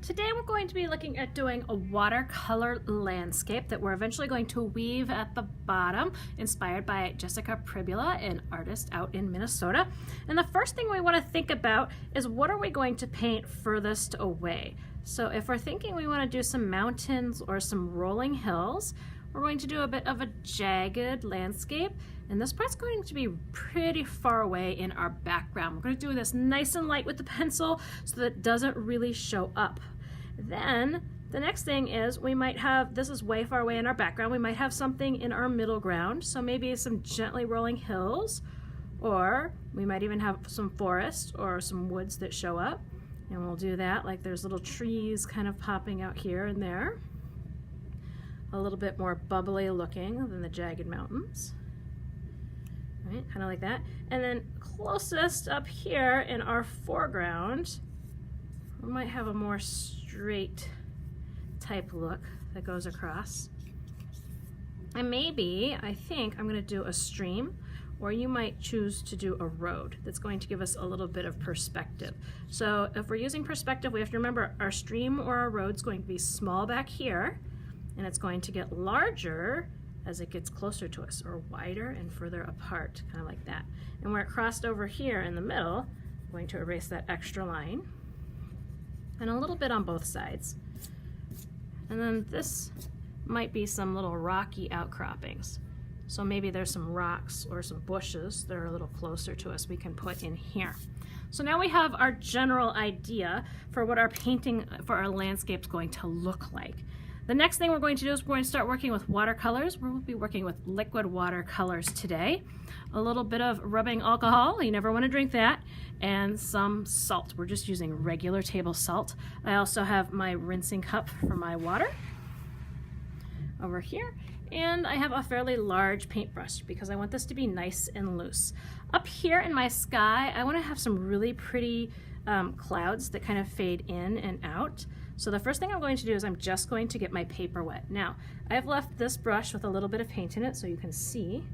Today we're going to be looking at doing a watercolor landscape that we're eventually going to weave at the bottom, inspired by Jessica Pribula, an artist out in Minnesota. And the first thing we want to think about is, what are we going to paint furthest away? So if we're thinking we want to do some mountains or some rolling hills, we're going to do a bit of a jagged landscape, and this part's going to be pretty far away in our background. We're going to do this nice and light with the pencil so that it doesn't really show up. Then the next thing is, we might have, this is way far away in our background, we might have something in our middle ground, so maybe some gently rolling hills, or we might even have some forest or some woods that show up, and we'll do that, like there's little trees kind of popping out here and there. A little bit more bubbly looking than the jagged mountains. Right, kind of like that. And then closest up here in our foreground, we might have a more straight type look that goes across. And maybe, I think I'm going to do a stream, or you might choose to do a road. That's going to give us a little bit of perspective. So if we're using perspective, we have to remember our stream or our road's going to be small back here, and it's going to get larger as it gets closer to us, or wider and further apart, kind of like that. And where it crossed over here in the middle, I'm going to erase that extra line, and a little bit on both sides. And then this might be some little rocky outcroppings. So maybe there's some rocks or some bushes that are a little closer to us we can put in here. So now we have our general idea for what our painting for our landscape is going to look like. The next thing we're going to do is we're going to start working with watercolors. We'll be working with liquid watercolors today. A little bit of rubbing alcohol, you never want to drink that, and some salt. We're just using regular table salt. I also have my rinsing cup for my water over here, and I have a fairly large paintbrush because I want this to be nice and loose. Up here in my sky, I want to have some really pretty clouds that kind of fade in and out. So the first thing I'm going to do is I'm just going to get my paper wet. Now, I've left this brush with a little bit of paint in it so you can see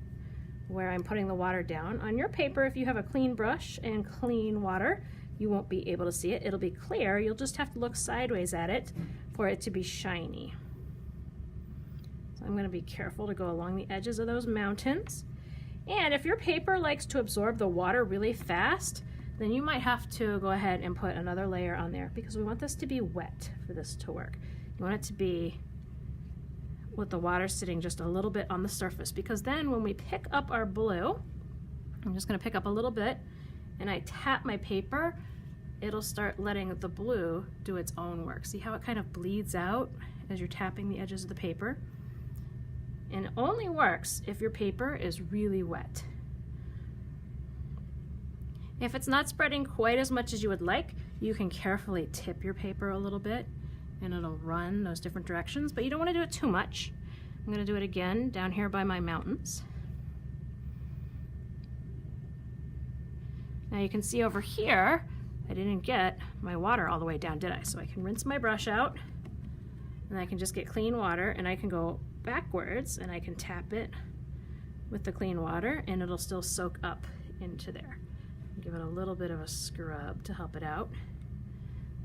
where I'm putting the water down. On your paper, if you have a clean brush and clean water, you won't be able to see it. It'll be clear. You'll just have to look sideways at it for it to be shiny. So I'm going to be careful to go along the edges of those mountains. And if your paper likes to absorb the water really fast, then you might have to go ahead and put another layer on there, because we want this to be wet for this to work. You want it to be with the water sitting just a little bit on the surface, because then when we pick up our blue, I'm just going to pick up a little bit, and I tap my paper, it'll start letting the blue do its own work. See how it kind of bleeds out as you're tapping the edges of the paper? And it only works if your paper is really wet. If it's not spreading quite as much as you would like, you can carefully tip your paper a little bit and it'll run those different directions, but you don't want to do it too much. I'm going to do it again down here by my mountains. Now you can see over here, I didn't get my water all the way down, did I? So I can rinse my brush out, and I can just get clean water, and I can go backwards and I can tap it with the clean water, and it'll still soak up into there. Give it a little bit of a scrub to help it out.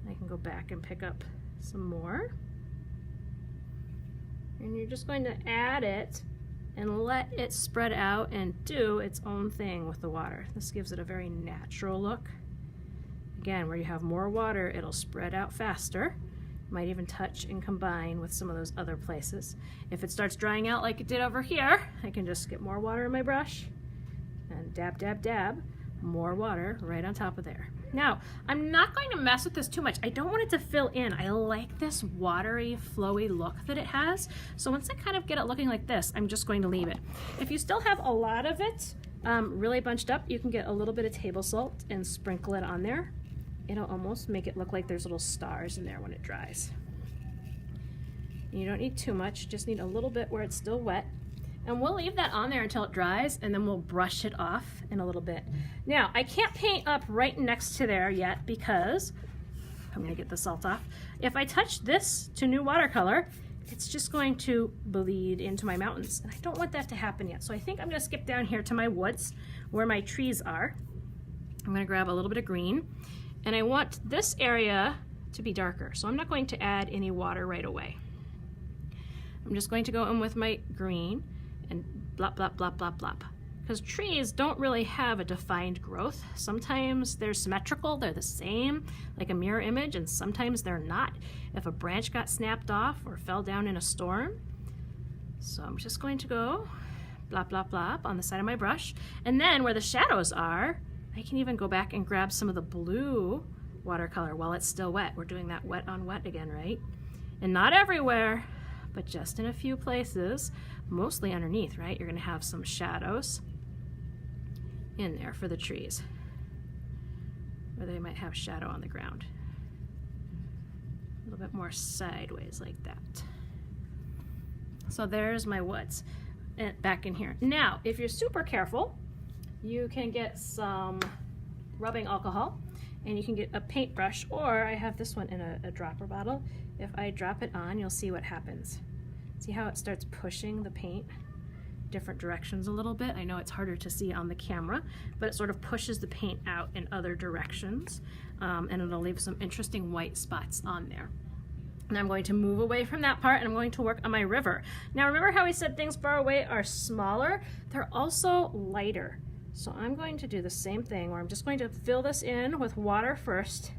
I can go back and pick up some more. And you're just going to add it and let it spread out and do its own thing with the water. This gives it a very natural look. Again, where you have more water, it'll spread out faster. Might even touch and combine with some of those other places. If it starts drying out like it did over here, I can just get more water in my brush and dab, dab, dab. More water right on top of there. Now, I'm not going to mess with this too much. I don't want it to fill in. I like this watery, flowy look that it has. So once I kind of get it looking like this, I'm just going to leave it. If you still have a lot of it really bunched up, you can get a little bit of table salt and sprinkle it on there. It'll almost make it look like there's little stars in there when it dries. You don't need too much, just need a little bit where it's still wet. And we'll leave that on there until it dries, and then we'll brush it off in a little bit. Now, I can't paint up right next to there yet because, I'm gonna get the salt off. If I touch this to new watercolor, it's just going to bleed into my mountains, and I don't want that to happen yet. So I think I'm gonna skip down here to my woods where my trees are. I'm gonna grab a little bit of green, and I want this area to be darker. So I'm not going to add any water right away. I'm just going to go in with my green and blop, blop, blop, blop, blop. Because trees don't really have a defined growth. Sometimes they're symmetrical, they're the same, like a mirror image, and sometimes they're not. If a branch got snapped off or fell down in a storm. So I'm just going to go blop, blop, blop on the side of my brush. And then where the shadows are, I can even go back and grab some of the blue watercolor while it's still wet. We're doing that wet on wet again, right? And not everywhere, but just in a few places, mostly underneath, right? You're gonna have some shadows in there for the trees, or they might have shadow on the ground. A little bit more sideways like that. So there's my woods back in here. Now, if you're super careful, you can get some rubbing alcohol and you can get a paintbrush, or I have this one in a dropper bottle. If I drop it on, you'll see what happens. See how it starts pushing the paint different directions a little bit? I know it's harder to see on the camera, but it sort of pushes the paint out in other directions, and it'll leave some interesting white spots on there. And I'm going to move away from that part and I'm going to work on my river. Now remember how we said things far away are smaller? They're also lighter. So I'm going to do the same thing where I'm just going to fill this in with water first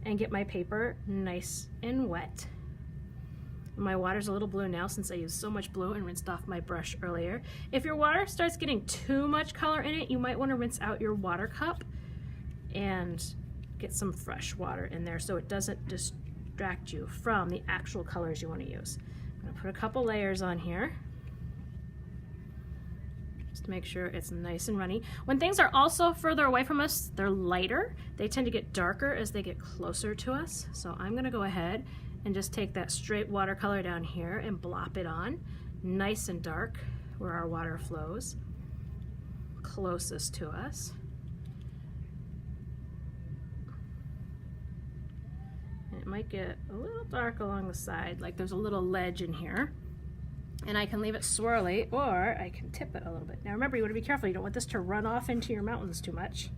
and get my paper nice and wet. My water's a little blue now since I used so much blue and rinsed off my brush earlier. If your water starts getting too much color in it, you might want to rinse out your water cup and get some fresh water in there so it doesn't distract you from the actual colors you want to use. I'm going to put a couple layers on here just to make sure it's nice and runny. When things are also further away from us, they're lighter. They tend to get darker as they get closer to us. So I'm going to go ahead and just take that straight watercolor down here and blop it on nice and dark where our water flows closest to us. And it might get a little dark along the side, like there's a little ledge in here. And I can leave it swirly, or I can tip it a little bit. Now remember, you want to be careful. You don't want this to run off into your mountains too much.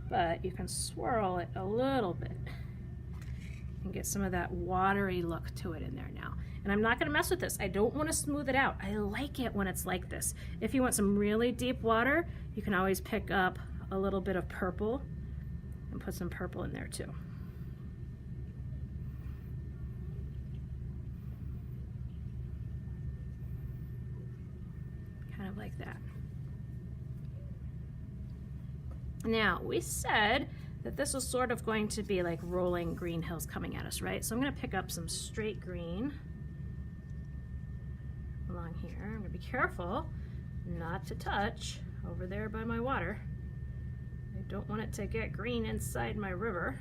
But you can swirl it a little bit and get some of that watery look to it in there now. And I'm not going to mess with this. I don't want to smooth it out. I like it when it's like this. If you want some really deep water, you can always pick up a little bit of purple and put some purple in there too. Kind of like that. Now, we said that this was sort of going to be like rolling green hills coming at us, right? So I'm going to pick up some straight green along here. I'm going to be careful not to touch over there by my water. I don't want it to get green inside my river.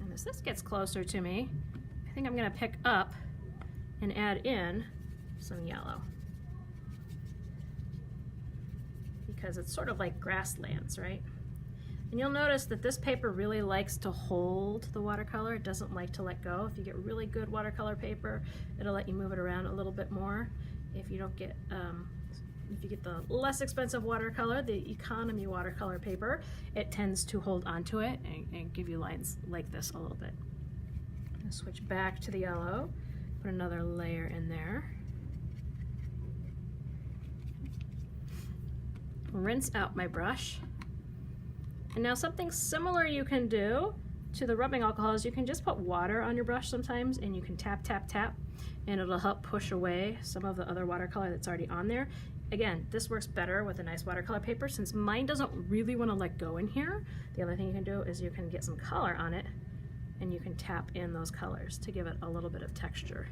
And as this gets closer to me, I think I'm going to pick up and add in some yellow, because it's sort of like grasslands, right? And you'll notice that this paper really likes to hold the watercolor. It doesn't like to let go. If you get really good watercolor paper, it'll let you move it around a little bit more. If you don't get, if you get the less expensive watercolor, the economy watercolor paper, it tends to hold onto it and give you lines like this a little bit. I'm gonna switch back to the yellow, put another layer in there. Rinse out my brush. And now something similar you can do to the rubbing alcohol is you can just put water on your brush sometimes and you can tap, tap, tap, and it'll help push away some of the other watercolor that's already on there. Again, this works better with a nice watercolor paper since mine doesn't really want to let go in here. The other thing you can do is you can get some color on it and you can tap in those colors to give it a little bit of texture.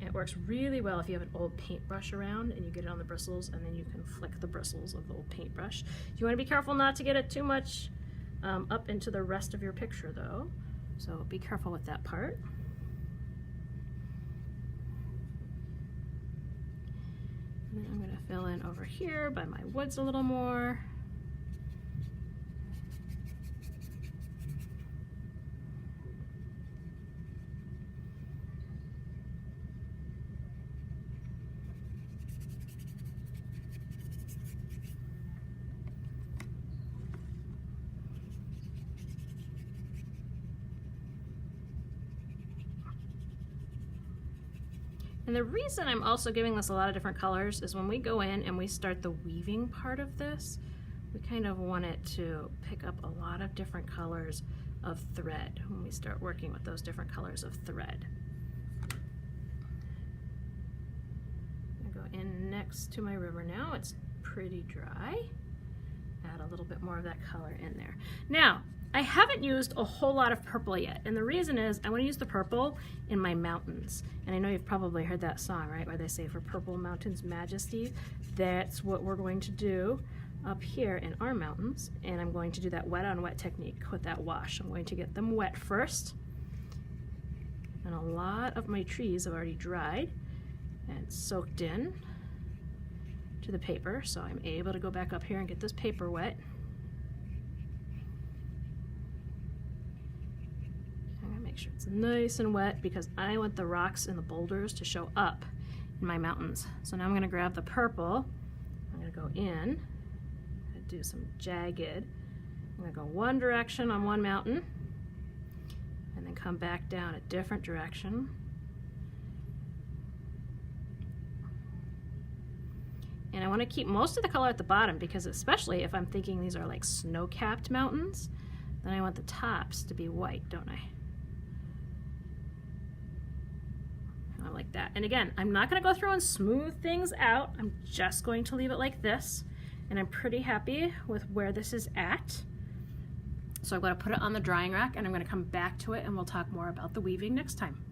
It works really well if you have an old paintbrush around and you get it on the bristles, and then you can flick the bristles of the old paintbrush. You want to be careful not to get it too much up into the rest of your picture though, so be careful with that part. And then I'm going to fill in over here by my woods a little more. And the reason I'm also giving this a lot of different colors is when we go in and we start the weaving part of this, we kind of want it to pick up a lot of different colors of thread when we start working with those different colors of thread. I'm going to go in next to my river now. It's pretty dry. Add a little bit more of that color in there. Now, I haven't used a whole lot of purple yet, and the reason is I want to use the purple in my mountains. And I know you've probably heard that song, right, where they say, "For purple mountains majesty." That's what we're going to do up here in our mountains, and I'm going to do that wet on wet technique with that wash. I'm going to get them wet first, and a lot of my trees have already dried and soaked in to the paper, so I'm able to go back up here and get this paper wet. Make sure it's nice and wet because I want the rocks and the boulders to show up in my mountains. So now I'm going to grab the purple, I'm going to go in and do some jagged. I'm going to go one direction on one mountain and then come back down a different direction. And I want to keep most of the color at the bottom because especially if I'm thinking these are like snow-capped mountains, then I want the tops to be white, don't I? Like that. And again, I'm not going to go through and smooth things out. I'm just going to leave it like this. And I'm pretty happy with where this is at. So I'm going to put it on the drying rack and I'm going to come back to it and we'll talk more about the weaving next time.